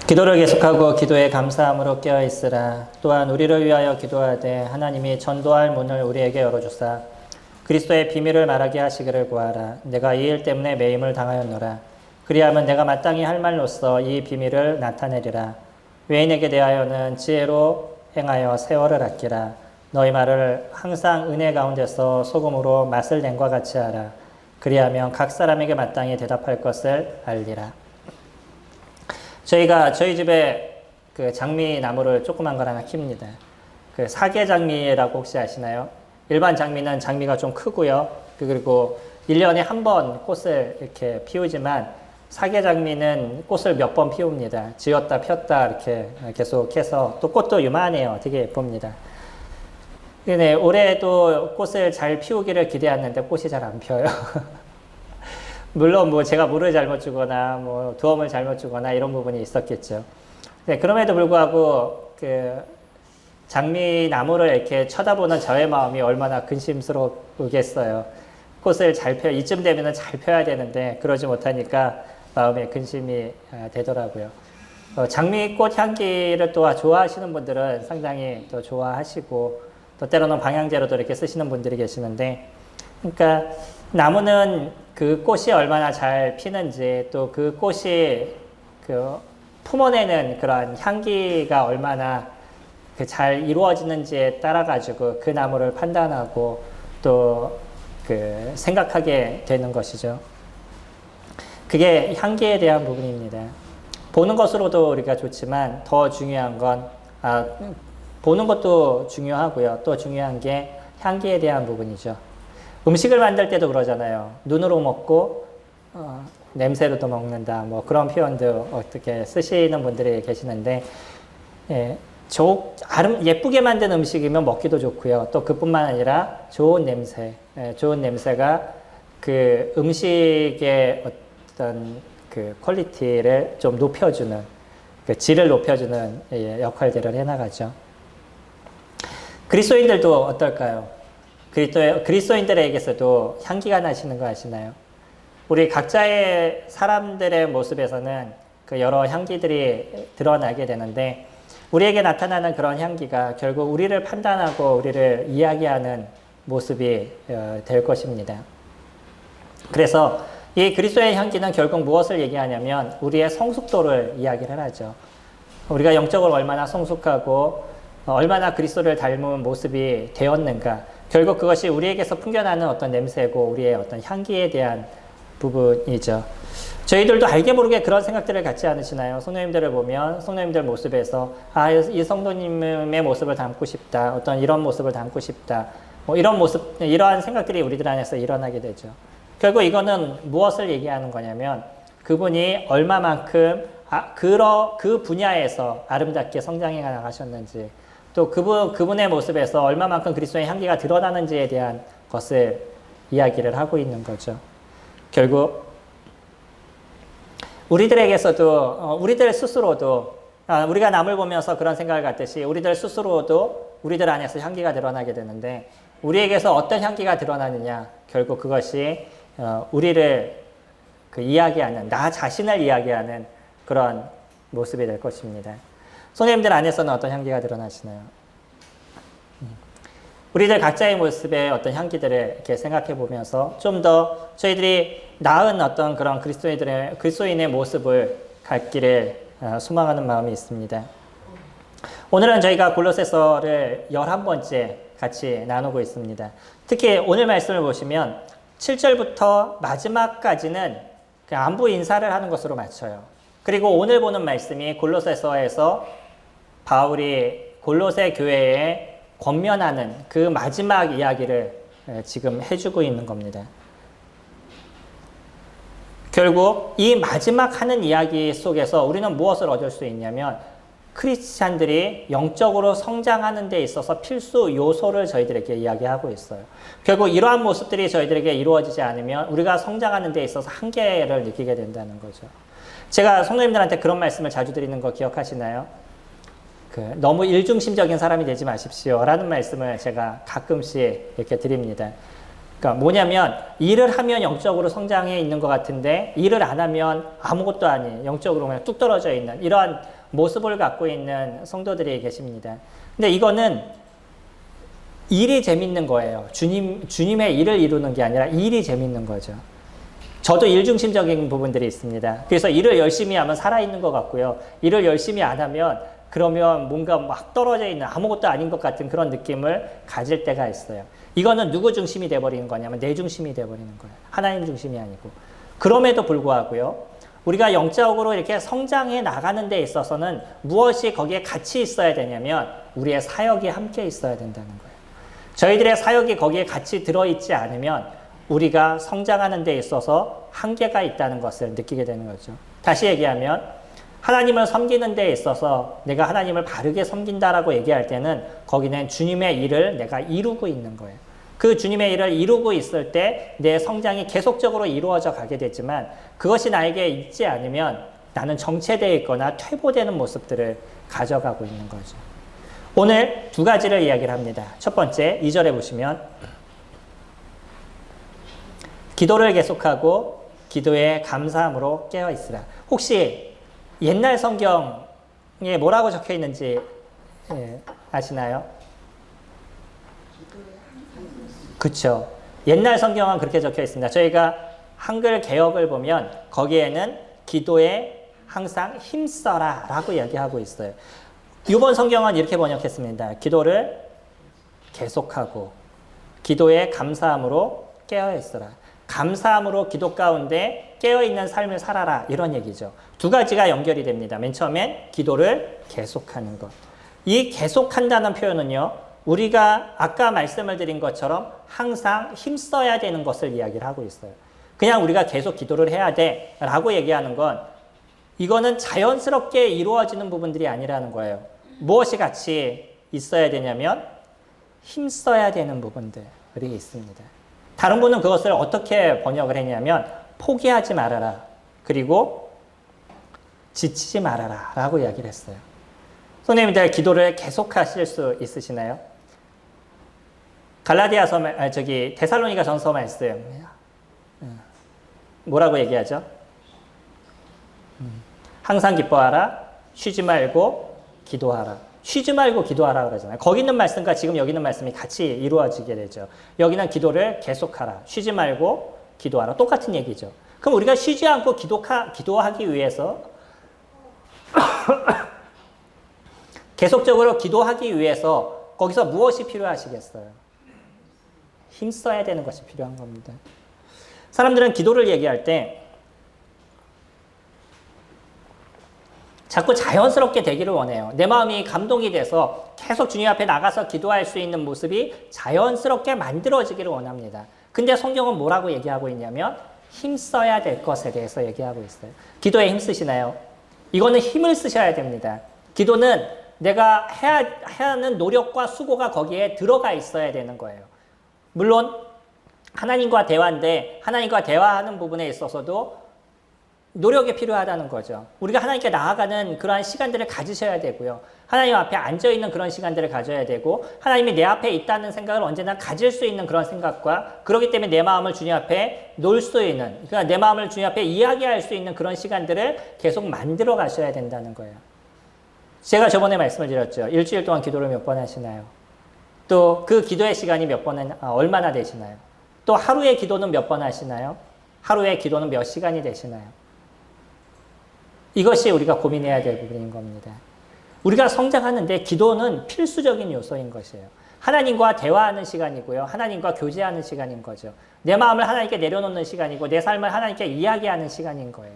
기도를 계속하고 기도에 감사함으로 깨어있으라. 또한 우리를 위하여 기도하되 하나님이 전도할 문을 우리에게 열어주사 그리스도의 비밀을 말하게 하시기를 구하라. 내가 이 일 때문에 매임을 당하였노라. 그리하면 내가 마땅히 할 말로써 이 비밀을 나타내리라. 외인에게 대하여는 지혜로 행하여 세월을 아끼라. 너희 말을 항상 은혜 가운데서 소금으로 맛을 낸과 같이 하라. 그리하면 각 사람에게 마땅히 대답할 것을 알리라. 저희가 저희 집에 그 장미 나무를 조그만 걸 하나 킵니다. 그 사계 장미라고 혹시 아시나요? 일반 장미는 장미가 좀 크고요. 그리고 1년에 한 번 꽃을 이렇게 피우지만 사계 장미는 꽃을 몇 번 피웁니다. 지었다 폈다 이렇게 계속해서 또 꽃도 요만해요. 되게 예쁩니다. 근데 올해도 꽃을 잘 피우기를 기대했는데 꽃이 잘 안 펴요. 물론 뭐 제가 물을 잘못 주거나 뭐 도움을 잘못 주거나 이런 부분이 있었겠죠. 네, 그럼에도 불구하고 그 장미 나무를 이렇게 쳐다보는 저의 마음이 얼마나 근심스러우겠어요. 꽃을 잘 펴, 이쯤 되면은 잘 펴야 되는데 그러지 못하니까 마음에 근심이 되더라고요. 장미꽃 향기를 또 좋아하시는 분들은 상당히 또 좋아하시고 또 때로는 방향제로도 이렇게 쓰시는 분들이 계시는데, 그러니까 나무는 그 꽃이 얼마나 잘 피는지 또 그 꽃이 그 품어내는 그런 향기가 얼마나 잘 이루어지는지에 따라 가지고 그 나무를 판단하고 또 그 생각하게 되는 것이죠. 그게 향기에 대한 부분입니다. 보는 것으로도 우리가 좋지만 더 중요한 건 보는 것도 중요하고요. 또 중요한 게 향기에 대한 부분이죠. 음식을 만들 때도 그러잖아요. 눈으로 먹고 냄새로도 먹는다. 뭐 그런 표현도 어떻게 쓰시는 분들이 계시는데, 예쁘게 만든 음식이면 먹기도 좋고요. 또 그뿐만 아니라 좋은 냄새, 좋은 냄새가 그 음식의 어떤 그 퀄리티를 좀 높여주는, 그 질을 높여주는 역할들을 해나가죠. 그리스도인들도 어떨까요? 그리스도인들에게서도 향기가 나시는 거 아시나요? 우리 각자의 사람들의 모습에서는 그 여러 향기들이 드러나게 되는데, 우리에게 나타나는 그런 향기가 결국 우리를 판단하고 우리를 이야기하는 모습이 될 것입니다. 그래서 이 그리스도의 향기는 결국 무엇을 얘기하냐면 우리의 성숙도를 이야기를 하죠. 우리가 영적으로 얼마나 성숙하고 얼마나 그리스도를 닮은 모습이 되었는가. 결국 그것이 우리에게서 풍겨나는 어떤 냄새고 우리의 어떤 향기에 대한 부분이죠. 저희들도 알게 모르게 그런 생각들을 갖지 않으시나요? 성도님들을 보면 성도님들 모습에서 이 성도님의 모습을 담고 싶다. 어떤 이런 모습을 담고 싶다. 뭐 이런 모습, 이러한 생각들이 우리들 안에서 일어나게 되죠. 결국 이거는 무엇을 얘기하는 거냐면 그분이 얼마만큼 그 분야에서 아름답게 성장해 나가셨는지, 또 그분의 모습에서 얼마만큼 그리스도의 향기가 드러나는지에 대한 것을 이야기를 하고 있는 거죠. 결국 우리들에게서도 우리들 스스로도 우리가 남을 보면서 그런 생각을 갖듯이 우리들 스스로도 우리들 안에서 향기가 드러나게 되는데, 우리에게서 어떤 향기가 드러나느냐, 결국 그것이 우리를 이야기하는, 나 자신을 이야기하는 그런 모습이 될 것입니다. 성도님들 안에서는 어떤 향기가 드러나시나요? 우리들 각자의 모습의 어떤 향기들을 이렇게 생각해 보면서 좀 더 저희들이 나은 어떤 그런 그리스도인의 모습을 갖기를 소망하는 마음이 있습니다. 오늘은 저희가 골로새서를 11번째 같이 나누고 있습니다. 특히 오늘 말씀을 보시면 7절부터 마지막까지는 안부 인사를 하는 것으로 맞춰요. 그리고 오늘 보는 말씀이 골로새서에서 바울이 골로새 교회에 권면하는 그 마지막 이야기를 지금 해주고 있는 겁니다. 결국 이 마지막 하는 이야기 속에서 우리는 무엇을 얻을 수 있냐면 크리스찬들이 영적으로 성장하는 데 있어서 필수 요소를 저희들에게 이야기하고 있어요. 결국 이러한 모습들이 저희들에게 이루어지지 않으면 우리가 성장하는 데 있어서 한계를 느끼게 된다는 거죠. 제가 성도님들한테 그런 말씀을 자주 드리는 거 기억하시나요? 너무 일중심적인 사람이 되지 마십시오 라는 말씀을 제가 가끔씩 이렇게 드립니다. 그러니까 뭐냐면 일을 하면 영적으로 성장해 있는 것 같은데 일을 안 하면 아무것도 아닌 영적으로 그냥 뚝 떨어져 있는 이러한 모습을 갖고 있는 성도들이 계십니다. 근데 이거는 일이 재밌는 거예요. 주님의 일을 이루는 게 아니라 일이 재밌는 거죠. 저도 일중심적인 부분들이 있습니다. 그래서 일을 열심히 하면 살아있는 것 같고요. 일을 열심히 안 하면 그러면 뭔가 막 떨어져 있는 아무것도 아닌 것 같은 그런 느낌을 가질 때가 있어요. 이거는 누구 중심이 돼버리는 거냐면 내 중심이 돼버리는 거예요. 하나님 중심이 아니고. 그럼에도 불구하고요. 우리가 영적으로 이렇게 성장해 나가는 데 있어서는 무엇이 거기에 같이 있어야 되냐면 우리의 사역이 함께 있어야 된다는 거예요. 저희들의 사역이 거기에 같이 들어있지 않으면 우리가 성장하는 데 있어서 한계가 있다는 것을 느끼게 되는 거죠. 다시 얘기하면 하나님을 섬기는 데 있어서 내가 하나님을 바르게 섬긴다라고 얘기할 때는 거기는 주님의 일을 내가 이루고 있는 거예요. 그 주님의 일을 이루고 있을 때 내 성장이 계속적으로 이루어져 가게 되지만 그것이 나에게 있지 않으면 나는 정체되어 있거나 퇴보되는 모습들을 가져가고 있는 거죠. 오늘 두 가지를 이야기를 합니다. 첫 번째, 2절에 보시면 기도를 계속하고 기도에 감사함으로 깨어있으라. 혹시 옛날 성경에 뭐라고 적혀 있는지 아시나요? 그렇죠. 옛날 성경은 그렇게 적혀 있습니다. 저희가 한글 개역을 보면 거기에는 기도에 항상 힘써라 라고 이야기하고 있어요. 이번 성경은 이렇게 번역했습니다. 기도를 계속하고 기도에 감사함으로 깨어있으라. 감사함으로 기도 가운데 깨어있는 삶을 살아라 이런 얘기죠. 두 가지가 연결이 됩니다. 맨 처음엔 기도를 계속하는 것. 이 계속한다는 표현은요. 우리가 아까 말씀을 드린 것처럼 항상 힘써야 되는 것을 이야기를 하고 있어요. 그냥 우리가 계속 기도를 해야 돼 라고 얘기하는 건 이거는 자연스럽게 이루어지는 부분들이 아니라는 거예요. 무엇이 같이 있어야 되냐면 힘써야 되는 부분들이 있습니다. 다른 분은 그것을 어떻게 번역을 했냐면 포기하지 말아라. 그리고 지치지 말아라 라고 이야기를 했어요. 선생님들 기도를 계속하실 수 있으시나요? 갈라디아서 데살로니가 전서 말씀 뭐라고 얘기하죠? 항상 기뻐하라, 쉬지 말고 기도하라. 쉬지 말고 기도하라 그러잖아요. 거기 있는 말씀과 지금 여기 있는 말씀이 같이 이루어지게 되죠. 여기는 기도를 계속하라, 쉬지 말고 기도하라. 똑같은 얘기죠. 그럼 우리가 쉬지 않고 기도하기 위해서 계속적으로 기도하기 위해서 거기서 무엇이 필요하시겠어요? 힘써야 되는 것이 필요한 겁니다. 사람들은 기도를 얘기할 때 자꾸 자연스럽게 되기를 원해요. 내 마음이 감동이 돼서 계속 주님 앞에 나가서 기도할 수 있는 모습이 자연스럽게 만들어지기를 원합니다. 근데 성경은 뭐라고 얘기하고 있냐면 힘써야 될 것에 대해서 얘기하고 있어요. 기도에 힘쓰시나요? 이거는 힘을 쓰셔야 됩니다. 기도는 내가 해야 하는 노력과 수고가 거기에 들어가 있어야 되는 거예요. 물론 하나님과 대화인데 하나님과 대화하는 부분에 있어서도 노력이 필요하다는 거죠. 우리가 하나님께 나아가는 그러한 시간들을 가지셔야 되고요. 하나님 앞에 앉아있는 그런 시간들을 가져야 되고 하나님이 내 앞에 있다는 생각을 언제나 가질 수 있는 그런 생각과 그렇기 때문에 내 마음을 주님 앞에 놓을 수 있는 그러니까 내 마음을 주님 앞에 이야기할 수 있는 그런 시간들을 계속 만들어 가셔야 된다는 거예요. 제가 저번에 말씀을 드렸죠. 일주일 동안 기도를 몇 번 하시나요? 또 그 기도의 시간이 얼마나 되시나요? 또 하루의 기도는 몇 번 하시나요? 하루의 기도는 몇 시간이 되시나요? 이것이 우리가 고민해야 될 부분인 겁니다. 우리가 성장하는데 기도는 필수적인 요소인 것이에요. 하나님과 대화하는 시간이고요. 하나님과 교제하는 시간인 거죠. 내 마음을 하나님께 내려놓는 시간이고 내 삶을 하나님께 이야기하는 시간인 거예요.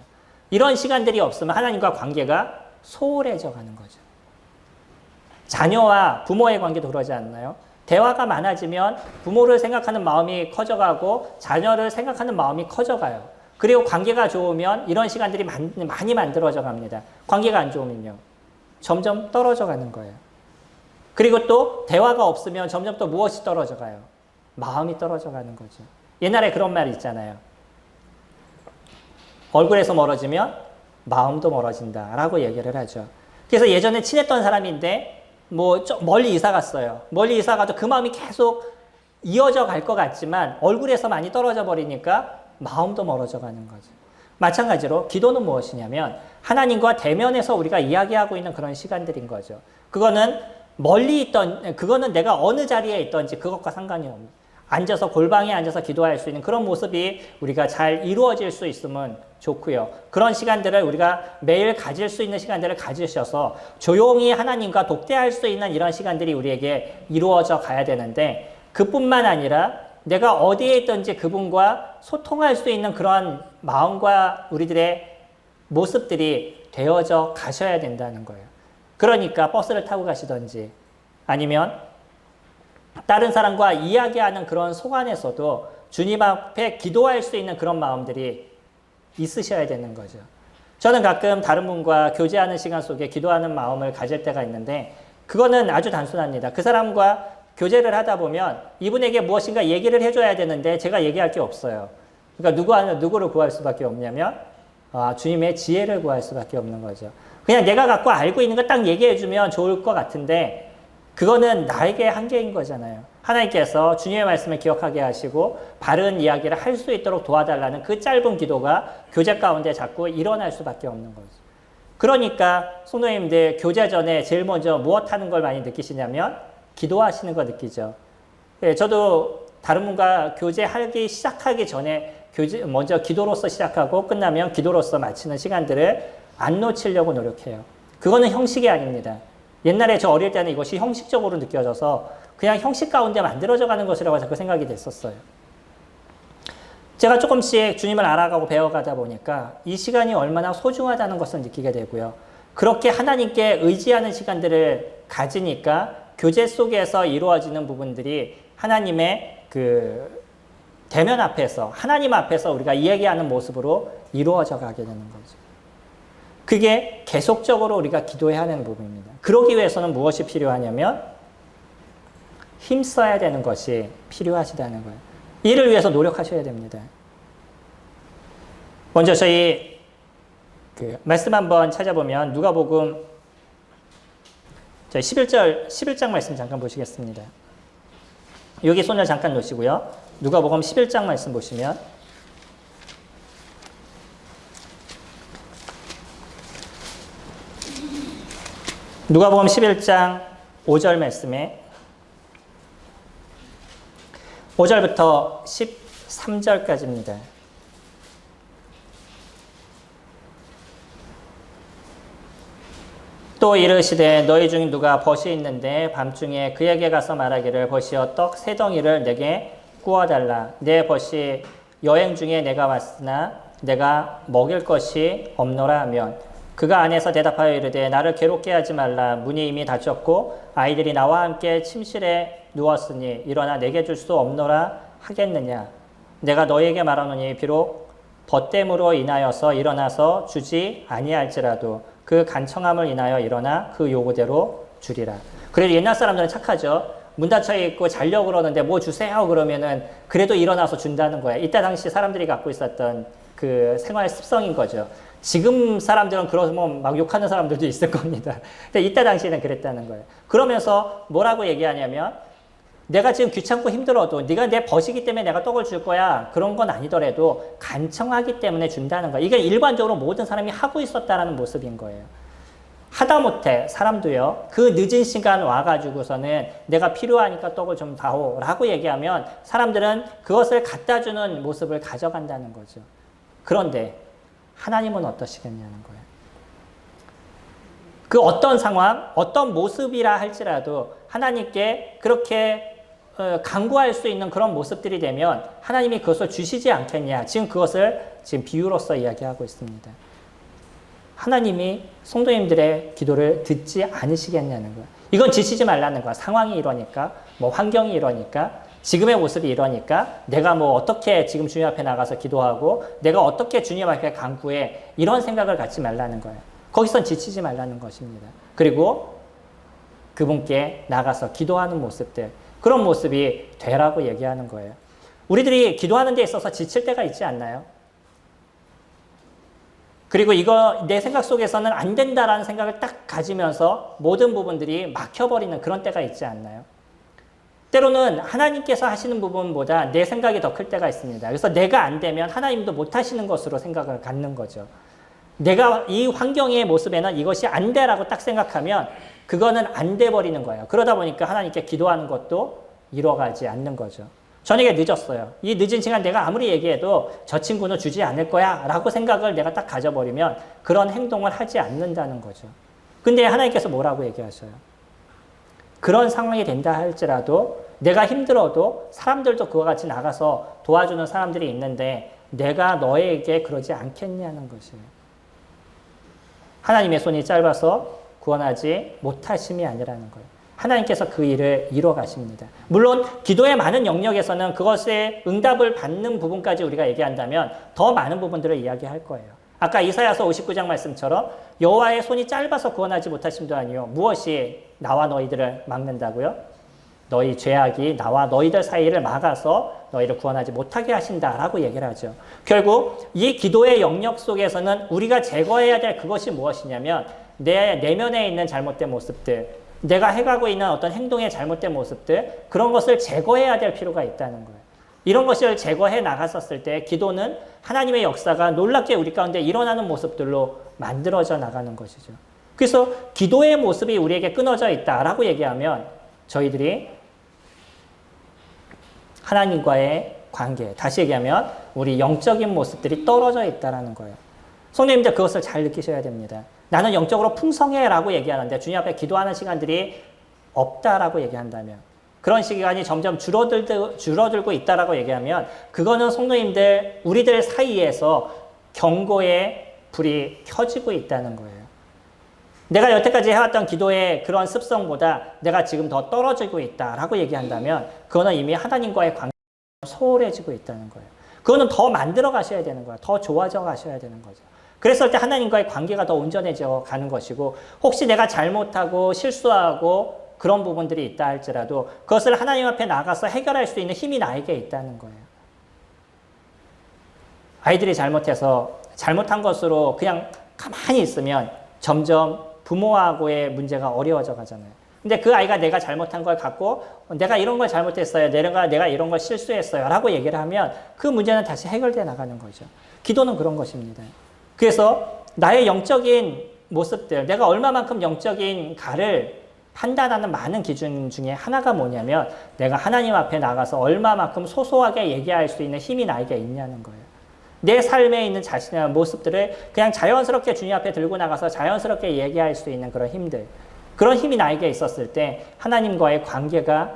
이런 시간들이 없으면 하나님과 관계가 소홀해져 가는 거죠. 자녀와 부모의 관계도 그러지 않나요? 대화가 많아지면 부모를 생각하는 마음이 커져가고 자녀를 생각하는 마음이 커져가요. 그리고 관계가 좋으면 이런 시간들이 많이 만들어져 갑니다. 관계가 안 좋으면요. 점점 떨어져 가는 거예요. 그리고 또 대화가 없으면 점점 또 무엇이 떨어져 가요? 마음이 떨어져 가는 거죠. 옛날에 그런 말이 있잖아요. 얼굴에서 멀어지면 마음도 멀어진다라고 얘기를 하죠. 그래서 예전에 친했던 사람인데 좀 멀리 이사 갔어요. 멀리 이사 가도 그 마음이 계속 이어져 갈 것 같지만 얼굴에서 많이 떨어져 버리니까 마음도 멀어져 가는 거죠. 마찬가지로 기도는 무엇이냐면 하나님과 대면해서 우리가 이야기하고 있는 그런 시간들인 거죠. 그거는 멀리 있던, 그거는 내가 어느 자리에 있던지 그것과 상관이 없는, 앉아서 골방에 앉아서 기도할 수 있는 그런 모습이 우리가 잘 이루어질 수 있으면 좋고요. 그런 시간들을 우리가 매일 가질 수 있는 시간들을 가지셔서 조용히 하나님과 독대할 수 있는 이런 시간들이 우리에게 이루어져 가야 되는데, 그뿐만 아니라 내가 어디에 있든지 그분과 소통할 수 있는 그런 마음과 우리들의 모습들이 되어져 가셔야 된다는 거예요. 그러니까 버스를 타고 가시든지 아니면 다른 사람과 이야기하는 그런 속안에서도 주님 앞에 기도할 수 있는 그런 마음들이 있으셔야 되는 거죠. 저는 가끔 다른 분과 교제하는 시간 속에 기도하는 마음을 가질 때가 있는데, 그거는 아주 단순합니다. 그 사람과 교제를 하다 보면 이분에게 무엇인가 얘기를 해줘야 되는데 제가 얘기할 게 없어요. 그러니까 누구를 구할 수밖에 없냐면 주님의 지혜를 구할 수밖에 없는 거죠. 그냥 내가 갖고 알고 있는 거 딱 얘기해주면 좋을 것 같은데 그거는 나에게 한계인 거잖아요. 하나님께서 주님의 말씀을 기억하게 하시고 바른 이야기를 할 수 있도록 도와달라는 그 짧은 기도가 교제 가운데 자꾸 일어날 수밖에 없는 거죠. 그러니까 성도님들 교제 전에 제일 먼저 무엇 하는 걸 많이 느끼시냐면 기도하시는 거 느끼죠. 네, 저도 다른 분과 교제하기 시작하기 전에 먼저 기도로서 시작하고 끝나면 기도로서 마치는 시간들을 안 놓치려고 노력해요. 그거는 형식이 아닙니다. 옛날에 저 어릴 때는 이것이 형식적으로 느껴져서 그냥 형식 가운데 만들어져 가는 것이라고 자꾸 생각이 됐었어요. 제가 조금씩 주님을 알아가고 배워가다 보니까 이 시간이 얼마나 소중하다는 것을 느끼게 되고요. 그렇게 하나님께 의지하는 시간들을 가지니까 교제 속에서 이루어지는 부분들이 하나님의 그 대면 앞에서, 하나님 앞에서 우리가 이야기하는 모습으로 이루어져 가게 되는 거죠. 그게 계속적으로 우리가 기도해야 하는 부분입니다. 그러기 위해서는 무엇이 필요하냐면 힘써야 되는 것이 필요하시다는 거예요. 이를 위해서 노력하셔야 됩니다. 먼저 저희 말씀 한번 찾아보면 누가복음 저희 11장 말씀 잠깐 보시겠습니다. 여기 손을 잠깐 놓으시고요. 누가복음 11장 말씀 보시면 누가복음 11장 5절 말씀에 5절부터 13절까지입니다. 또 이르시되 너희 중 누가 벗이 있는데 밤중에 그에게 가서 말하기를 벗이여 떡 세 덩이를 내게 구워달라. 내 벗이 여행 중에 내가 왔으나 내가 먹일 것이 없노라 하면 그가 안에서 대답하여 이르되 나를 괴롭게 하지 말라. 문이 이미 닫혔고 아이들이 나와 함께 침실에 누웠으니 일어나 내게 줄 수 없노라 하겠느냐. 내가 너희에게 말하노니 비록 벗됨으로 인하여서 일어나서 주지 아니할지라도 그 간청함을 인하여 일어나 그 요구대로 주리라. 그래도 옛날 사람들은 착하죠. 문 닫혀 있고 자려고 그러는데 뭐 주세요 그러면은 그래도 일어나서 준다는 거야. 이때 당시 사람들이 갖고 있었던 그 생활 습성인 거죠. 지금 사람들은 그러면 막 욕하는 사람들도 있을 겁니다. 근데 이때 당시에는 그랬다는 거예요. 그러면서 뭐라고 얘기하냐면 내가 지금 귀찮고 힘들어도 네가 내 벗이기 때문에 내가 떡을 줄 거야. 그런 건 아니더라도 간청하기 때문에 준다는 거야. 이게 일반적으로 모든 사람이 하고 있었다라는 모습인 거예요. 하다못해 사람도요. 그 늦은 시간 와가지고서는 내가 필요하니까 떡을 좀 다오 라고 얘기하면 사람들은 그것을 갖다 주는 모습을 가져간다는 거죠. 그런데 하나님은 어떠시겠냐는 거예요. 그 어떤 상황, 어떤 모습이라 할지라도 하나님께 그렇게 간구할 수 있는 그런 모습들이 되면 하나님이 그것을 주시지 않겠냐. 지금 그것을 지금 비유로서 이야기하고 있습니다. 하나님이 성도님들의 기도를 듣지 않으시겠냐는 거예요. 이건 지치지 말라는 거야. 상황이 이러니까, 뭐 환경이 이러니까, 지금의 모습이 이러니까 내가 뭐 어떻게 지금 주님 앞에 나가서 기도하고 내가 어떻게 주님 앞에 간구해 이런 생각을 갖지 말라는 거예요. 거기선 지치지 말라는 것입니다. 그리고 그분께 나가서 기도하는 모습들, 그런 모습이 되라고 얘기하는 거예요. 우리들이 기도하는 데 있어서 지칠 때가 있지 않나요? 그리고 이거 내 생각 속에서는 안 된다라는 생각을 딱 가지면서 모든 부분들이 막혀버리는 그런 때가 있지 않나요? 때로는 하나님께서 하시는 부분보다 내 생각이 더 클 때가 있습니다. 그래서 내가 안 되면 하나님도 못 하시는 것으로 생각을 갖는 거죠. 내가 이 환경의 모습에는 이것이 안 돼라고 딱 생각하면 그거는 안 돼 버리는 거예요. 그러다 보니까 하나님께 기도하는 것도 이뤄가지 않는 거죠. 저녁에 늦었어요. 이 늦은 시간 내가 아무리 얘기해도 저 친구는 주지 않을 거야 라고 생각을 내가 딱 가져버리면 그런 행동을 하지 않는다는 거죠. 근데 하나님께서 뭐라고 얘기하셔요? 그런 상황이 된다 할지라도 내가 힘들어도 사람들도 그와 같이 나가서 도와주는 사람들이 있는데 내가 너에게 그러지 않겠냐는 것이에요. 하나님의 손이 짧아서 구원하지 못하심이 아니라는 거예요. 하나님께서 그 일을 이뤄 가십니다. 물론 기도의 많은 영역에서는 그것에 응답을 받는 부분까지 우리가 얘기한다면 더 많은 부분들을 이야기할 거예요. 아까 이사야서 59장 말씀처럼 여호와의 손이 짧아서 구원하지 못하심도 아니요 무엇이 나와 너희들을 막는다고요? 너희 죄악이 나와 너희들 사이를 막아서 너희를 구원하지 못하게 하신다라고 얘기를 하죠. 결국 이 기도의 영역 속에서는 우리가 제거해야 될 그것이 무엇이냐면 내 내면에 있는 잘못된 모습들, 내가 해가고 있는 어떤 행동의 잘못된 모습들, 그런 것을 제거해야 될 필요가 있다는 거예요. 이런 것을 제거해 나갔었을 때 기도는 하나님의 역사가 놀랍게 우리 가운데 일어나는 모습들로 만들어져 나가는 것이죠. 그래서 기도의 모습이 우리에게 끊어져 있다라고 얘기하면 저희들이 하나님과의 관계, 다시 얘기하면 우리 영적인 모습들이 떨어져 있다는 거예요. 성도님들 그것을 잘 느끼셔야 됩니다. 나는 영적으로 풍성해라고 얘기하는데 주님 앞에 기도하는 시간들이 없다라고 얘기한다면, 그런 시간이 점점 줄어들고 있다라고 얘기하면 그거는 성도님들 우리들 사이에서 경고의 불이 켜지고 있다는 거예요. 내가 여태까지 해왔던 기도의 그런 습성보다 내가 지금 더 떨어지고 있다라고 얘기한다면 그거는 이미 하나님과의 관계가 소홀해지고 있다는 거예요. 그거는 더 만들어 가셔야 되는 거예요. 더 좋아져 가셔야 되는 거죠. 그랬을 때 하나님과의 관계가 더 온전해져 가는 것이고, 혹시 내가 잘못하고 실수하고 그런 부분들이 있다 할지라도 그것을 하나님 앞에 나가서 해결할 수 있는 힘이 나에게 있다는 거예요. 아이들이 잘못해서 잘못한 것으로 그냥 가만히 있으면 점점 부모하고의 문제가 어려워져 가잖아요. 근데 그 아이가 내가 잘못한 걸 갖고 내가 이런 걸 잘못했어요. 내가 이런 걸 실수했어요. 라고 얘기를 하면 그 문제는 다시 해결돼 나가는 거죠. 기도는 그런 것입니다. 그래서 나의 영적인 모습들, 내가 얼마만큼 영적인 가를 판단하는 많은 기준 중에 하나가 뭐냐면 내가 하나님 앞에 나가서 얼마만큼 소소하게 얘기할 수 있는 힘이 나에게 있냐는 거예요. 내 삶에 있는 자신의 모습들을 그냥 자연스럽게 주님 앞에 들고 나가서 자연스럽게 얘기할 수 있는 그런 힘들, 그런 힘이 나에게 있었을 때 하나님과의 관계가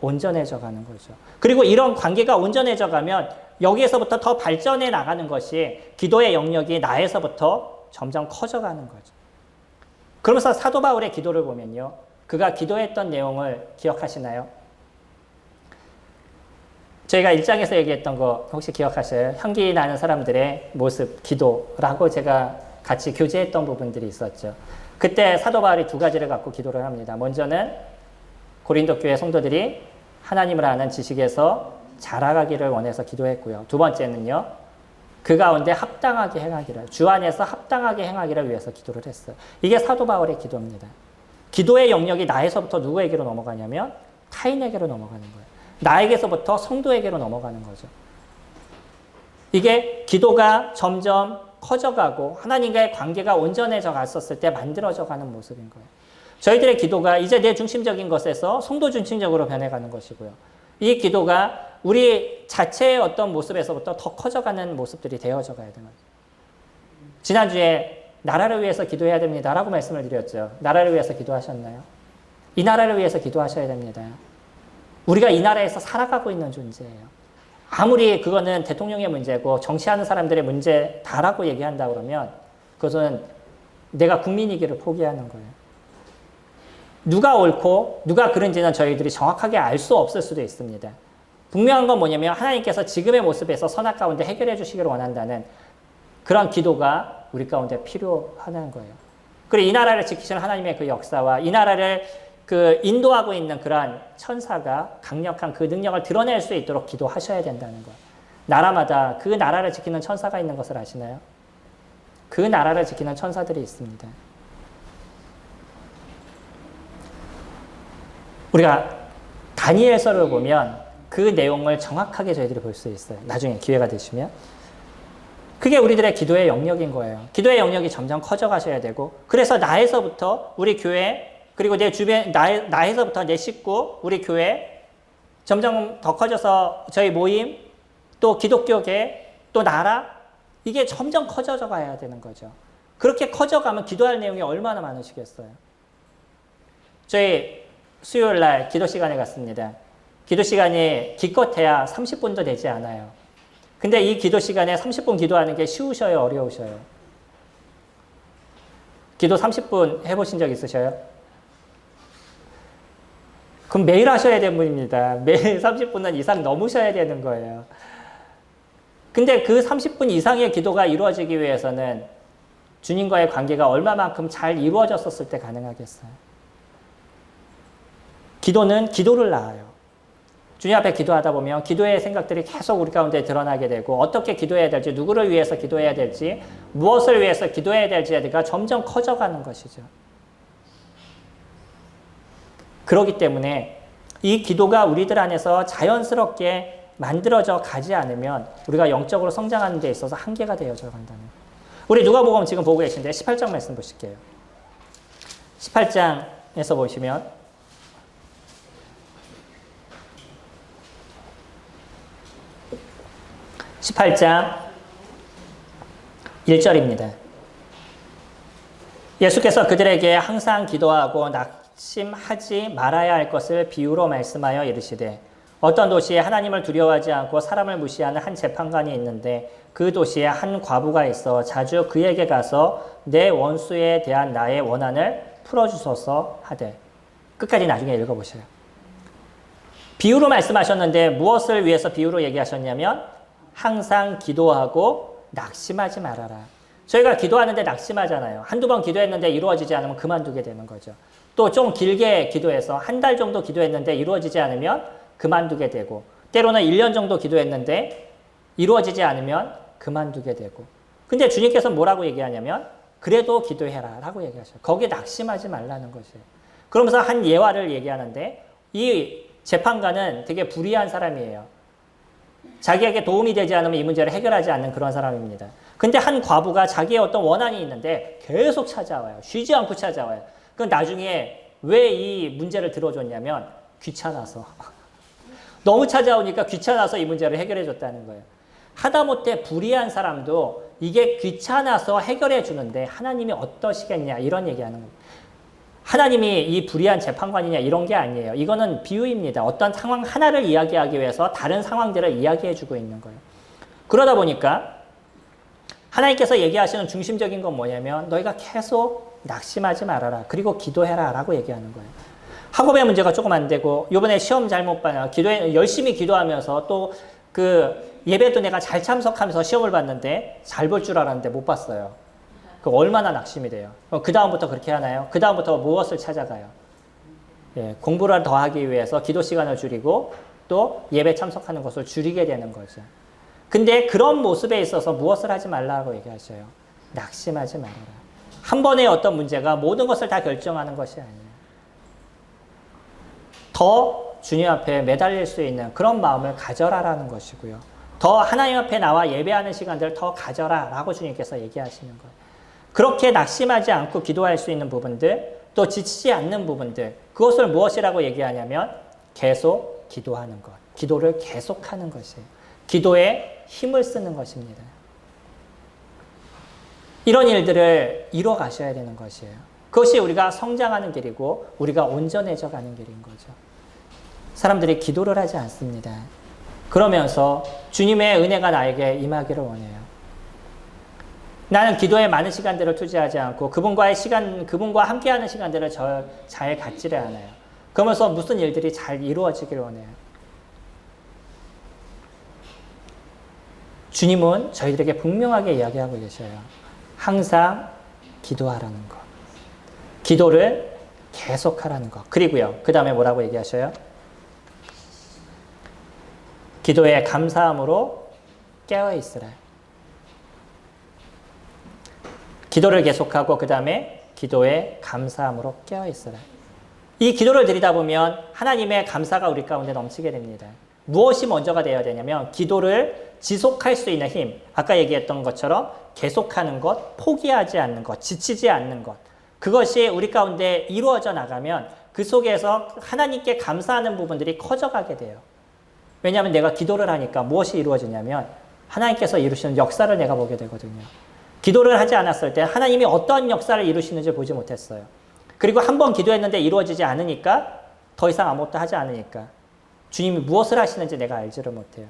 온전해져 가는 거죠. 그리고 이런 관계가 온전해져 가면 여기에서부터 더 발전해 나가는 것이 기도의 영역이 나에서부터 점점 커져 가는 거죠. 그러면서 사도 바울의 기도를 보면요, 그가 기도했던 내용을 기억하시나요? 저희가 1장에서 얘기했던 거 혹시 기억하셔요? 향기 나는 사람들의 모습, 기도라고 제가 같이 교제했던 부분들이 있었죠. 그때 사도 바울이 두 가지를 갖고 기도를 합니다. 먼저는 고린도 교회 성도들이 하나님을 아는 지식에서 자라가기를 원해서 기도했고요. 두 번째는요, 그 가운데 합당하게 행하기를, 주 안에서 합당하게 행하기를 위해서 기도를 했어요. 이게 사도 바울의 기도입니다. 기도의 영역이 나에서부터 누구에게로 넘어가냐면 타인에게로 넘어가는 거예요. 나에게서부터 성도에게로 넘어가는 거죠. 이게 기도가 점점 커져가고 하나님과의 관계가 온전해져 갔었을 때 만들어져 가는 모습인 거예요. 저희들의 기도가 이제 내 중심적인 것에서 성도 중심적으로 변해가는 것이고요. 이 기도가 우리 자체의 어떤 모습에서부터 더 커져가는 모습들이 되어져 가야 되는 거죠. 지난주에 나라를 위해서 기도해야 됩니다 라고 말씀을 드렸죠. 나라를 위해서 기도하셨나요? 이 나라를 위해서 기도하셔야 됩니다. 우리가 이 나라에서 살아가고 있는 존재예요. 아무리 그거는 대통령의 문제고 정치하는 사람들의 문제다라고 얘기한다 그러면 그것은 내가 국민이기를 포기하는 거예요. 누가 옳고 누가 그른지는 저희들이 정확하게 알 수 없을 수도 있습니다. 분명한 건 뭐냐면 하나님께서 지금의 모습에서 선악 가운데 해결해 주시기를 원한다는 그런 기도가 우리 가운데 필요하다는 거예요. 그리고 이 나라를 지키시는 하나님의 그 역사와 이 나라를 그 인도하고 있는 그러한 천사가 강력한 그 능력을 드러낼 수 있도록 기도하셔야 된다는 거예요. 나라마다 그 나라를 지키는 천사가 있는 것을 아시나요? 그 나라를 지키는 천사들이 있습니다. 우리가 다니엘서를 보면 그 내용을 정확하게 저희들이 볼 수 있어요. 나중에 기회가 되시면. 그게 우리들의 기도의 영역인 거예요. 기도의 영역이 점점 커져 가셔야 되고, 그래서 나에서부터 우리 교회, 그리고 내 주변, 나에서부터 내 식구, 우리 교회, 점점 더 커져서 저희 모임, 또 기독교계, 또 나라, 이게 점점 커져 가야 되는 거죠. 그렇게 커져가면 기도할 내용이 얼마나 많으시겠어요. 저희 수요일 날 기도 시간에 갔습니다. 기도 시간이 기껏해야 30분도 되지 않아요. 근데 이 기도 시간에 30분 기도하는 게 쉬우셔요, 어려우셔요? 기도 30분 해보신 적 있으셔요? 그럼 매일 하셔야 되는 분입니다. 매일 30분은 이상 넘으셔야 되는 거예요. 근데 그 30분 이상의 기도가 이루어지기 위해서는 주님과의 관계가 얼마만큼 잘 이루어졌었을 때 가능하겠어요? 기도는 기도를 낳아요. 주님 앞에 기도하다 보면 기도의 생각들이 계속 우리 가운데 드러나게 되고, 어떻게 기도해야 될지, 누구를 위해서 기도해야 될지, 무엇을 위해서 기도해야 될지가 점점 커져가는 것이죠. 그렇기 때문에 이 기도가 우리들 안에서 자연스럽게 만들어져 가지 않으면 우리가 영적으로 성장하는 데 있어서 한계가 되어져 간다는. 우리 누가복음 지금 보고 계신데 18장 말씀 보실게요. 18장에서 보시면 18장 1절입니다. 예수께서 그들에게 항상 기도하고 낙심하지 말아야 할 것을 비유로 말씀하여 이르시되, 어떤 도시에 하나님을 두려워하지 않고 사람을 무시하는 한 재판관이 있는데, 그 도시에 한 과부가 있어 자주 그에게 가서 내 원수에 대한 나의 원한을 풀어주소서 하되. 끝까지 나중에 읽어보셔요. 비유로 말씀하셨는데 무엇을 위해서 비유로 얘기하셨냐면 항상 기도하고 낙심하지 말아라. 저희가 기도하는데 낙심하잖아요. 한두 번 기도했는데 이루어지지 않으면 그만두게 되는 거죠. 또 좀 길게 기도해서 한 달 정도 기도했는데 이루어지지 않으면 그만두게 되고, 때로는 1년 정도 기도했는데 이루어지지 않으면 그만두게 되고. 근데 주님께서 뭐라고 얘기하냐면 그래도 기도해라 라고 얘기하셔요. 거기에 낙심하지 말라는 것이에요. 그러면서 한 예화를 얘기하는데, 이 재판관은 되게 불의한 사람이에요. 자기에게 도움이 되지 않으면 이 문제를 해결하지 않는 그런 사람입니다. 근데 한 과부가 자기의 어떤 원한이 있는데 계속 찾아와요. 쉬지 않고 찾아와요. 그럼 나중에 왜 이 문제를 들어줬냐면 귀찮아서. 너무 찾아오니까 귀찮아서 이 문제를 해결해 줬다는 거예요. 하다못해 불의한 사람도 이게 귀찮아서 해결해 주는데 하나님이 어떠시겠냐, 이런 얘기하는 겁니다. 하나님이 이 불의한 재판관이냐, 이런 게 아니에요. 이거는 비유입니다. 어떤 상황 하나를 이야기하기 위해서 다른 상황들을 이야기해 주고 있는 거예요. 그러다 보니까 하나님께서 얘기하시는 중심적인 건 뭐냐면 너희가 계속 낙심하지 말아라. 그리고 기도해라 라고 얘기하는 거예요. 학업의 문제가 조금 안 되고, 요번에 시험 잘못 봐요. 열심히 기도하면서 또 그 예배도 내가 잘 참석하면서 시험을 봤는데 잘 볼 줄 알았는데 못 봤어요. 그 얼마나 낙심이 돼요. 그 다음부터 그렇게 하나요? 그 다음부터 무엇을 찾아가요? 예, 공부를 더 하기 위해서 기도 시간을 줄이고 또 예배 참석하는 것을 줄이게 되는 거죠. 근데 그런 모습에 있어서 무엇을 하지 말라고 얘기하셔요? 낙심하지 말아라. 한 번의 어떤 문제가 모든 것을 다 결정하는 것이 아니에요. 더 주님 앞에 매달릴 수 있는 그런 마음을 가져라라는 것이고요. 더 하나님 앞에 나와 예배하는 시간들을 더 가져라라고 주님께서 얘기하시는 거예요. 그렇게 낙심하지 않고 기도할 수 있는 부분들, 또 지치지 않는 부분들, 그것을 무엇이라고 얘기하냐면 계속 기도하는 것, 기도를 계속하는 것이에요. 기도에 힘을 쓰는 것입니다. 이런 일들을 이뤄 가셔야 되는 것이에요. 그것이 우리가 성장하는 길이고 우리가 온전해져 가는 길인 거죠. 사람들이 기도를 하지 않습니다. 그러면서 주님의 은혜가 나에게 임하기를 원해요. 나는 기도에 많은 시간들을 투자하지 않고 그분과 함께하는 시간들을 잘 갖지를 않아요. 그러면서 무슨 일들이 잘 이루어지기를 원해요. 주님은 저희들에게 분명하게 이야기하고 계셔요. 항상 기도하라는 것. 기도를 계속하라는 것. 그리고요, 그 다음에 뭐라고 얘기하셔요? 기도에 감사함으로 깨어있으라. 기도를 계속하고 그 다음에 기도에 감사함으로 깨어있으라. 이 기도를 드리다 보면 하나님의 감사가 우리 가운데 넘치게 됩니다. 무엇이 먼저가 되어야 되냐면 기도를 지속할 수 있는 힘, 아까 얘기했던 것처럼 계속하는 것, 포기하지 않는 것, 지치지 않는 것, 그것이 우리 가운데 이루어져 나가면 그 속에서 하나님께 감사하는 부분들이 커져가게 돼요. 왜냐하면 내가 기도를 하니까 무엇이 이루어지냐면 하나님께서 이루시는 역사를 내가 보게 되거든요. 기도를 하지 않았을 때 하나님이 어떤 역사를 이루시는지 보지 못했어요. 그리고 한 번 기도했는데 이루어지지 않으니까 더 이상 아무것도 하지 않으니까 주님이 무엇을 하시는지 내가 알지를 못해요.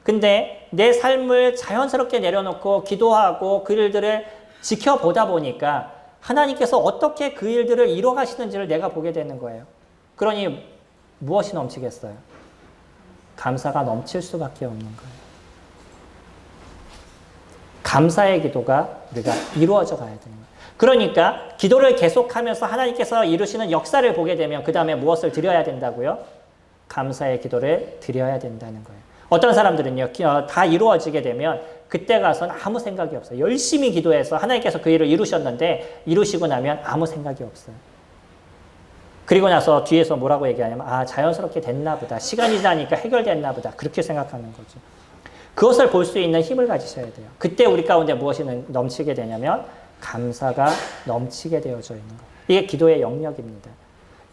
근데 내 삶을 자연스럽게 내려놓고 기도하고 그 일들을 지켜보다 보니까 하나님께서 어떻게 그 일들을 이루어 가시는지를 내가 보게 되는 거예요. 그러니 무엇이 넘치겠어요? 감사가 넘칠 수밖에 없는 거예요. 감사의 기도가 우리가 이루어져 가야 되는 거예요. 그러니까 기도를 계속하면서 하나님께서 이루시는 역사를 보게 되면 그 다음에 무엇을 드려야 된다고요? 감사의 기도를 드려야 된다는 거예요. 어떤 사람들은요, 다 이루어지게 되면 그때 가서는 아무 생각이 없어요. 열심히 기도해서 하나님께서 그 일을 이루셨는데 이루시고 나면 아무 생각이 없어요. 그리고 나서 뒤에서 뭐라고 얘기하냐면 아, 자연스럽게 됐나 보다. 시간이 지나니까 해결됐나 보다. 그렇게 생각하는 거죠. 그것을 볼 수 있는 힘을 가지셔야 돼요. 그때 우리 가운데 무엇이 넘치게 되냐면 감사가 넘치게 되어져 있는 거예요. 이게 기도의 영역입니다.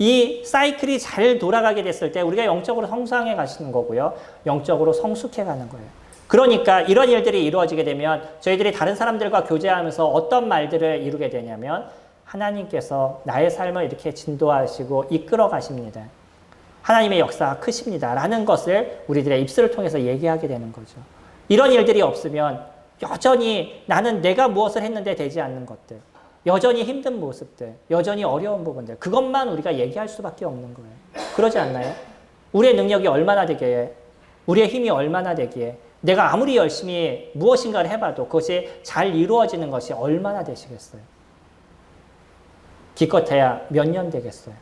이 사이클이 잘 돌아가게 됐을 때 우리가 영적으로 성장해 가시는 거고요. 영적으로 성숙해 가는 거예요. 그러니까 이런 일들이 이루어지게 되면 저희들이 다른 사람들과 교제하면서 어떤 말들을 이루게 되냐면 하나님께서 나의 삶을 이렇게 진도하시고 이끌어 가십니다. 하나님의 역사가 크십니다. 라는 것을 우리들의 입술을 통해서 얘기하게 되는 거죠. 이런 일들이 없으면 여전히 나는 내가 무엇을 했는데 되지 않는 것들, 여전히 힘든 모습들, 여전히 어려운 부분들, 그것만 우리가 얘기할 수밖에 없는 거예요. 그러지 않나요? 우리의 능력이 얼마나 되기에, 우리의 힘이 얼마나 되기에, 내가 아무리 열심히 무엇인가를 해봐도 그것이 잘 이루어지는 것이 얼마나 되시겠어요? 기껏해야 몇 년 되겠어요?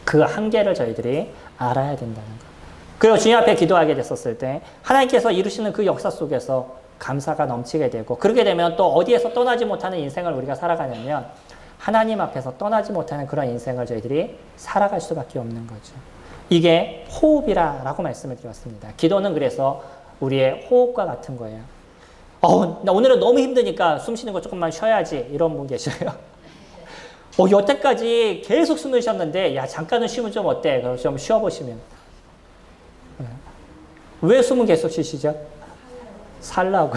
그 한계를 저희들이 알아야 된다는 거. 그리고 주님 앞에 기도하게 됐었을 때 하나님께서 이루시는 그 역사 속에서 감사가 넘치게 되고 그렇게 되면 또 어디에서 떠나지 못하는 인생을 우리가 살아가냐면 하나님 앞에서 떠나지 못하는 그런 인생을 저희들이 살아갈 수밖에 없는 거죠. 이게 호흡이라고 말씀을 드렸습니다. 기도는 그래서 우리의 호흡과 같은 거예요. 나 오늘은 너무 힘드니까 숨 쉬는 거 조금만 쉬어야지 이런 분 계셔요. 여태까지 계속 숨을 쉬었는데 야 잠깐은 쉬면 좀 어때? 그럼 좀 쉬어보시면 왜 숨은 계속 쉬시죠? 살라고.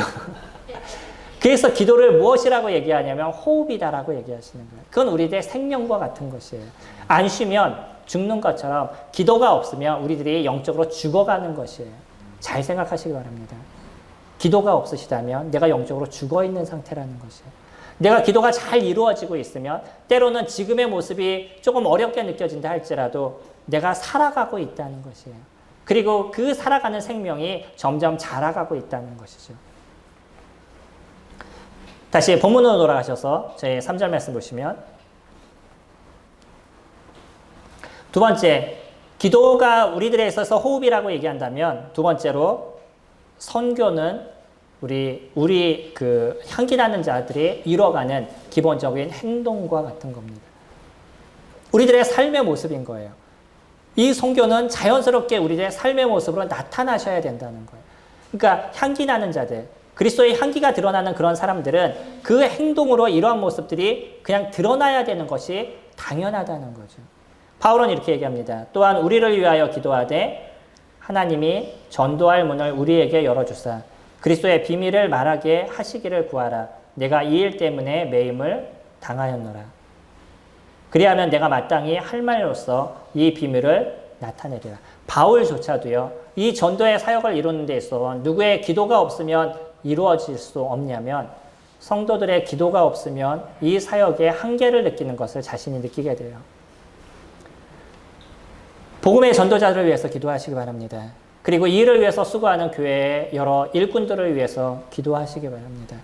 그래서 기도를 무엇이라고 얘기하냐면 호흡이다라고 얘기하시는 거예요. 그건 우리들의 생명과 같은 것이에요. 안 쉬면 죽는 것처럼 기도가 없으면 우리들이 영적으로 죽어가는 것이에요. 잘 생각하시기 바랍니다. 기도가 없으시다면 내가 영적으로 죽어있는 상태라는 것이에요. 내가 기도가 잘 이루어지고 있으면 때로는 지금의 모습이 조금 어렵게 느껴진다 할지라도 내가 살아가고 있다는 것이에요. 그리고 그 살아가는 생명이 점점 자라가고 있다는 것이죠. 다시 본문으로 돌아가셔서 저희 3절 말씀 보시면 두 번째, 기도가 우리들에 있어서 호흡이라고 얘기한다면 두 번째로 선교는 우리 그 향기 나는 자들이 이뤄가는 기본적인 행동과 같은 겁니다. 우리들의 삶의 모습인 거예요. 이 선교는 자연스럽게 우리들의 삶의 모습으로 나타나셔야 된다는 거예요. 그러니까 향기 나는 자들, 그리스도의 향기가 드러나는 그런 사람들은 그 행동으로 이러한 모습들이 그냥 드러나야 되는 것이 당연하다는 거죠. 바울은 이렇게 얘기합니다. 또한 우리를 위하여 기도하되 하나님이 전도할 문을 우리에게 열어주사 그리스도의 비밀을 말하게 하시기를 구하라. 내가 이 일 때문에 매임을 당하였노라. 그리하면 내가 마땅히 할 말로써 이 비밀을 나타내리라. 바울조차도요. 이 전도의 사역을 이루는 데 있어서 누구의 기도가 없으면 이루어질 수 없냐면 성도들의 기도가 없으면 이 사역의 한계를 느끼는 것을 자신이 느끼게 돼요. 복음의 전도자들을 위해서 기도하시기 바랍니다. 그리고 이 일을 위해서 수고하는 교회의 여러 일꾼들을 위해서 기도하시기 바랍니다.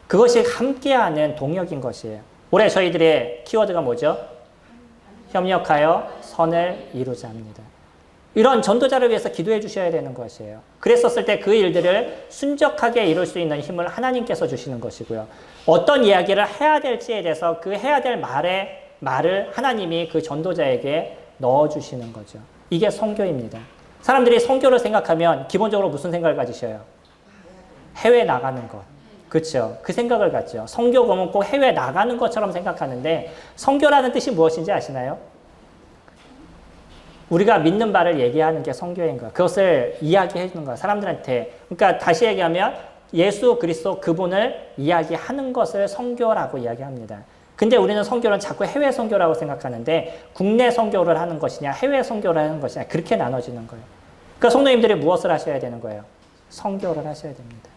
그것이 함께하는 동력인 것이에요. 올해 저희들의 키워드가 뭐죠? 협력하여 선을 이루자입니다. 이런 전도자를 위해서 기도해 주셔야 되는 것이에요. 그랬었을 때 그 일들을 순적하게 이룰 수 있는 힘을 하나님께서 주시는 것이고요. 어떤 이야기를 해야 될지에 대해서 그 해야 될 말에 말을 하나님이 그 전도자에게 넣어주시는 거죠. 이게 선교입니다. 사람들이 선교를 생각하면 기본적으로 무슨 생각을 가지셔요? 해외 나가는 것. 그렇죠. 그 생각을 갖죠. 선교 그러면 꼭 해외 나가는 것처럼 생각하는데 선교라는 뜻이 무엇인지 아시나요? 우리가 믿는 바를 얘기하는 게 선교인 거예요. 그것을 이야기해 주는 거예요. 사람들한테. 그러니까 다시 얘기하면 예수 그리스도 그분을 이야기하는 것을 선교라고 이야기합니다. 근데 우리는 선교는 자꾸 해외 선교라고 생각하는데 국내 선교를 하는 것이냐 해외 선교를 하는 것이냐 그렇게 나눠지는 거예요. 그러니까 성도님들이 무엇을 하셔야 되는 거예요? 선교를 하셔야 됩니다.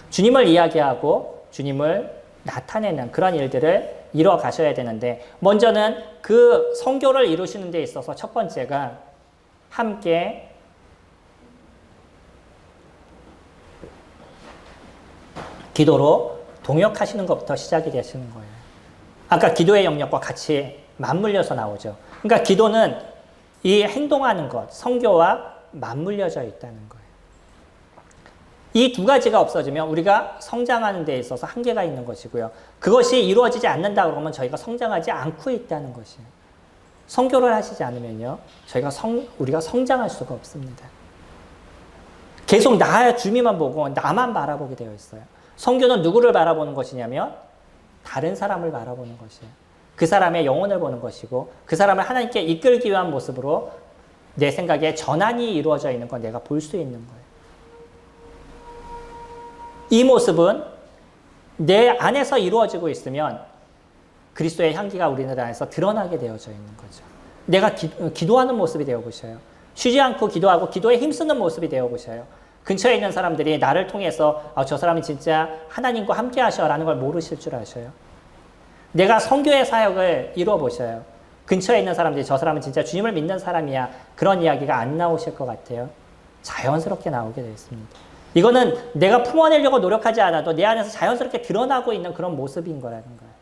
주님을 이야기하고 주님을 나타내는 그런 일들을 이루어 가셔야 되는데 먼저는 그 선교를 이루시는 데 있어서 첫 번째가 함께 기도로 동역하시는 것부터 시작이 되시는 거예요. 아까 기도의 영역과 같이 맞물려서 나오죠. 그러니까 기도는 이 행동하는 것, 선교와 맞물려져 있다는 거예요. 이 두 가지가 없어지면 우리가 성장하는 데 있어서 한계가 있는 것이고요. 그것이 이루어지지 않는다 그러면 저희가 성장하지 않고 있다는 것이에요. 선교를 하시지 않으면요. 우리가 성장할 수가 없습니다. 계속 나 주미만 보고 나만 바라보게 되어 있어요. 선교는 누구를 바라보는 것이냐면 다른 사람을 바라보는 것이에요. 그 사람의 영혼을 보는 것이고 그 사람을 하나님께 이끌기 위한 모습으로 내 생각에 전환이 이루어져 있는 건 내가 볼 수 있는 거예요. 이 모습은 내 안에서 이루어지고 있으면 그리스도의 향기가 우리들 안에서 드러나게 되어져 있는 거죠. 내가 기도하는 모습이 되어보셔요. 쉬지 않고 기도하고 기도에 힘쓰는 모습이 되어보셔요. 근처에 있는 사람들이 나를 통해서 저 사람이 진짜 하나님과 함께 하셔라는 걸 모르실 줄 아셔요. 내가 선교의 사역을 이루어보셔요. 근처에 있는 사람들이 저 사람은 진짜 주님을 믿는 사람이야. 그런 이야기가 안 나오실 것 같아요. 자연스럽게 나오게 되어 있습니다. 이거는 내가 품어내려고 노력하지 않아도 내 안에서 자연스럽게 드러나고 있는 그런 모습인 거라는 거예요.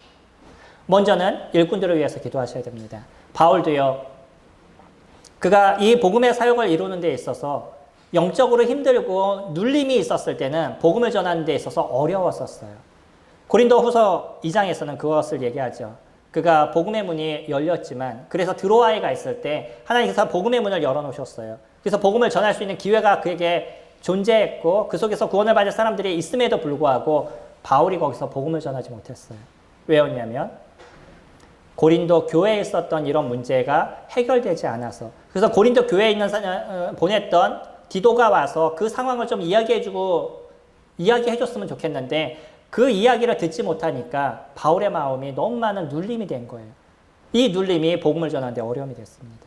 먼저는 일꾼들을 위해서 기도하셔야 됩니다. 바울도요. 그가 이 복음의 사역을 이루는 데 있어서 영적으로 힘들고 눌림이 있었을 때는 복음을 전하는 데 있어서 어려웠었어요. 고린도 후서 2장에서는 그것을 얘기하죠. 그가 복음의 문이 열렸지만 그래서 드로아에 가 있을 때 하나님께서 복음의 문을 열어놓으셨어요. 그래서 복음을 전할 수 있는 기회가 그에게 존재했고 그 속에서 구원을 받을 사람들이 있음에도 불구하고 바울이 거기서 복음을 전하지 못했어요. 왜였냐면 고린도 교회에 있었던 이런 문제가 해결되지 않아서 그래서 고린도 교회에 있는 보냈던 디도가 와서 그 상황을 좀 이야기해줬으면 좋겠는데 그 이야기를 듣지 못하니까 바울의 마음이 너무 많은 눌림이 된 거예요. 이 눌림이 복음을 전하는데 어려움이 됐습니다.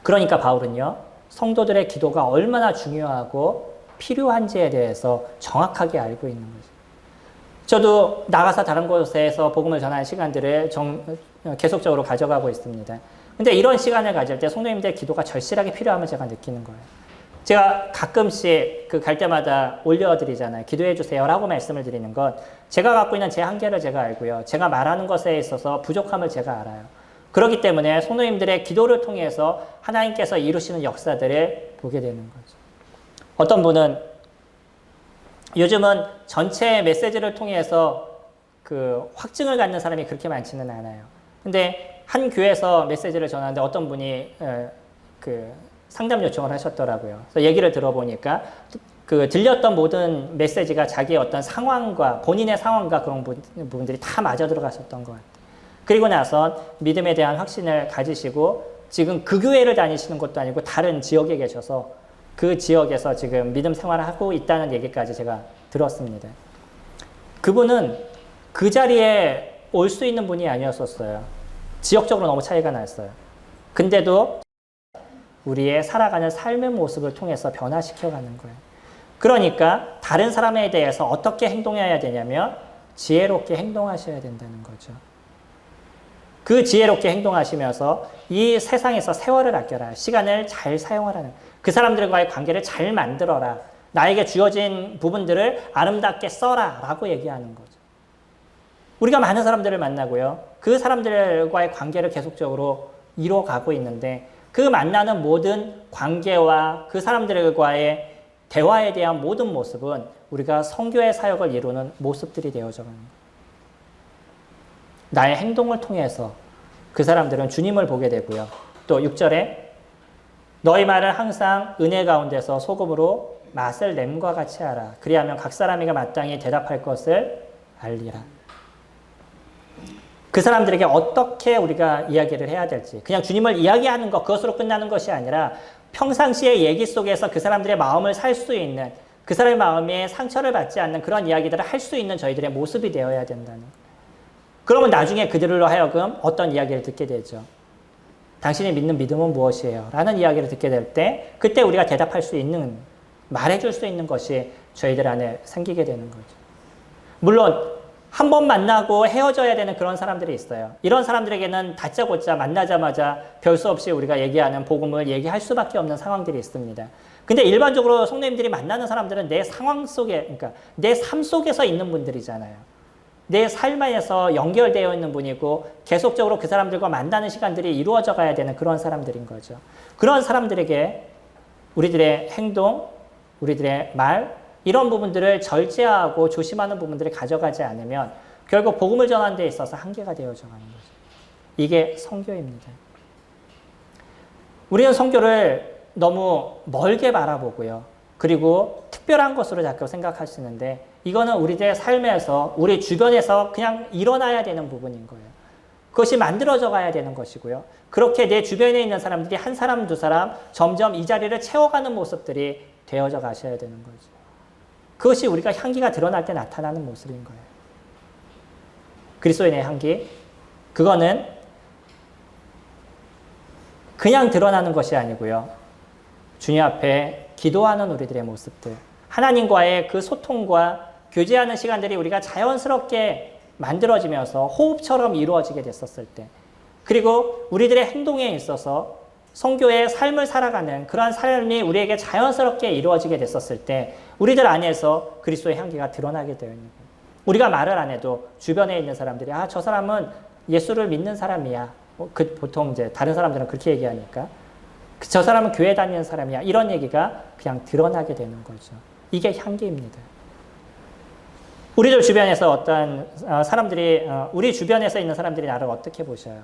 그러니까 바울은요. 성도들의 기도가 얼마나 중요하고 필요한지에 대해서 정확하게 알고 있는 거죠. 저도 나가서 다른 곳에서 복음을 전하는 시간들을 계속적으로 가져가고 있습니다. 근데 이런 시간을 가질 때 성도님들의 기도가 절실하게 필요함을 제가 느끼는 거예요. 제가 가끔씩 갈 때마다 올려드리잖아요. 기도해 주세요라고 말씀을 드리는 것. 제가 갖고 있는 제 한계를 제가 알고요. 제가 말하는 것에 있어서 부족함을 제가 알아요. 그렇기 때문에 성도님들의 기도를 통해서 하나님께서 이루시는 역사들을 보게 되는 거죠. 어떤 분은 요즘은 전체 메시지를 통해서 확증을 갖는 사람이 그렇게 많지는 않아요. 근데 한 교회에서 메시지를 전하는데 어떤 분이 상담 요청을 하셨더라고요. 그래서 얘기를 들어보니까 들렸던 모든 메시지가 자기의 어떤 상황과 본인의 상황과 그런 부분들이 다 맞아 들어갔었던 것 같아요. 그리고 나서 믿음에 대한 확신을 가지시고 지금 그 교회를 다니시는 것도 아니고 다른 지역에 계셔서 그 지역에서 지금 믿음 생활을 하고 있다는 얘기까지 제가 들었습니다. 그분은 그 자리에 올 수 있는 분이 아니었었어요. 지역적으로 너무 차이가 났어요. 근데도 우리의 살아가는 삶의 모습을 통해서 변화시켜가는 거예요. 그러니까 다른 사람에 대해서 어떻게 행동해야 되냐면 지혜롭게 행동하셔야 된다는 거죠. 그 지혜롭게 행동하시면서 이 세상에서 세월을 아껴라. 시간을 잘 사용하라는 그 사람들과의 관계를 잘 만들어라. 나에게 주어진 부분들을 아름답게 써라 라고 얘기하는 거죠. 우리가 많은 사람들을 만나고요. 그 사람들과의 관계를 계속적으로 이루어가고 있는데 그 만나는 모든 관계와 그 사람들과의 대화에 대한 모든 모습은 우리가 선교의 사역을 이루는 모습들이 되어져 가는 거예요. 나의 행동을 통해서 그 사람들은 주님을 보게 되고요. 또 6절에 너희 말을 항상 은혜 가운데서 소금으로 맛을 냄과 같이 하라. 그리하면 각 사람이가 마땅히 대답할 것을 알리라. 그 사람들에게 어떻게 우리가 이야기를 해야 될지, 그냥 주님을 이야기하는 것, 그것으로 끝나는 것이 아니라 평상시의 얘기 속에서 그 사람들의 마음을 살 수 있는, 그 사람의 마음에 상처를 받지 않는 그런 이야기들을 할 수 있는 저희들의 모습이 되어야 된다는. 그러면 나중에 그들로 하여금 어떤 이야기를 듣게 되죠. 당신이 믿는 믿음은 무엇이에요? 라는 이야기를 듣게 될 때, 그때 우리가 대답할 수 있는, 말해줄 수 있는 것이 저희들 안에 생기게 되는 거죠. 물론 한 번 만나고 헤어져야 되는 그런 사람들이 있어요. 이런 사람들에게는 다짜고짜 만나자마자 별 수 없이 우리가 얘기하는 복음을 얘기할 수밖에 없는 상황들이 있습니다. 근데 일반적으로 성도님들이 만나는 사람들은 내 상황 속에, 그러니까 내 삶 속에서 있는 분들이잖아요. 내 삶에서 연결되어 있는 분이고 계속적으로 그 사람들과 만나는 시간들이 이루어져 가야 되는 그런 사람들인 거죠. 그런 사람들에게 우리들의 행동, 우리들의 말, 이런 부분들을 절제하고 조심하는 부분들을 가져가지 않으면 결국 복음을 전하는 데 있어서 한계가 되어져 가는 거죠. 이게 선교입니다. 우리는 선교를 너무 멀게 바라보고요. 그리고 특별한 것으로 자꾸 생각하시는데 이거는 우리들의 삶에서 우리 주변에서 그냥 일어나야 되는 부분인 거예요. 그것이 만들어져 가야 되는 것이고요. 그렇게 내 주변에 있는 사람들이 한 사람, 두 사람 점점 이 자리를 채워가는 모습들이 되어져 가셔야 되는 거죠. 그것이 우리가 향기가 드러날 때 나타나는 모습인 거예요. 그리스도인의 향기, 그거는 그냥 드러나는 것이 아니고요. 주님 앞에 기도하는 우리들의 모습들, 하나님과의 그 소통과 교제하는 시간들이 우리가 자연스럽게 만들어지면서 호흡처럼 이루어지게 됐었을 때, 그리고 우리들의 행동에 있어서 선교의 삶을 살아가는 그러한 삶이 우리에게 자연스럽게 이루어지게 됐었을 때 우리들 안에서 그리스도의 향기가 드러나게 되어 있는 거예요. 우리가 말을 안 해도 주변에 있는 사람들이 저 사람은 예수를 믿는 사람이야. 보통 이제 다른 사람들은 그렇게 얘기하니까 저 사람은 교회 다니는 사람이야. 이런 얘기가 그냥 드러나게 되는 거죠. 이게 향기입니다. 우리들 주변에서 어떤 사람들이 우리 주변에서 있는 사람들이 나를 어떻게 보셔요?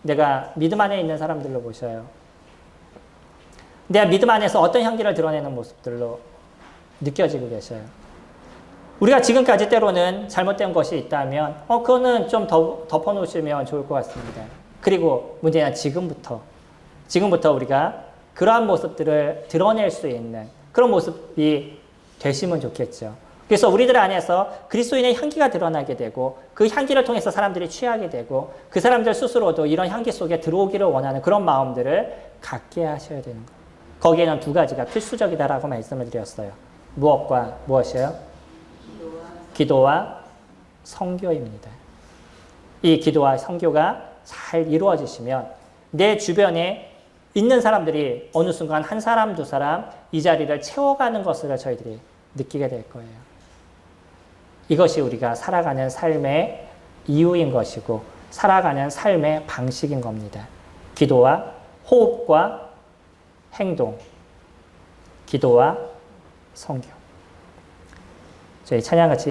내가 믿음 안에 있는 사람들로 보셔요. 내가 믿음 안에서 어떤 향기를 드러내는 모습들로 느껴지고 계셔요. 우리가 지금까지 때로는 잘못된 것이 있다면 그거는 좀 덮어놓으시면 좋을 것 같습니다. 그리고 문제는 지금부터 우리가 그러한 모습들을 드러낼 수 있는 그런 모습이 되시면 좋겠죠. 그래서 우리들 안에서 그리스도인의 향기가 드러나게 되고 그 향기를 통해서 사람들이 취하게 되고 그 사람들 스스로도 이런 향기 속에 들어오기를 원하는 그런 마음들을 갖게 하셔야 되는 거예요. 거기에는 두 가지가 필수적이다라고 말씀을 드렸어요. 무엇과 무엇이에요? 기도와 선교입니다. 이 기도와 선교가 잘 이루어지시면 내 주변에 있는 사람들이 어느 순간 한 사람, 두 사람 이 자리를 채워가는 것을 저희들이 느끼게 될 거예요. 이것이 우리가 살아가는 삶의 이유인 것이고 살아가는 삶의 방식인 겁니다. 기도와 호흡과 행동, 기도와 선교. 저희 찬양 같이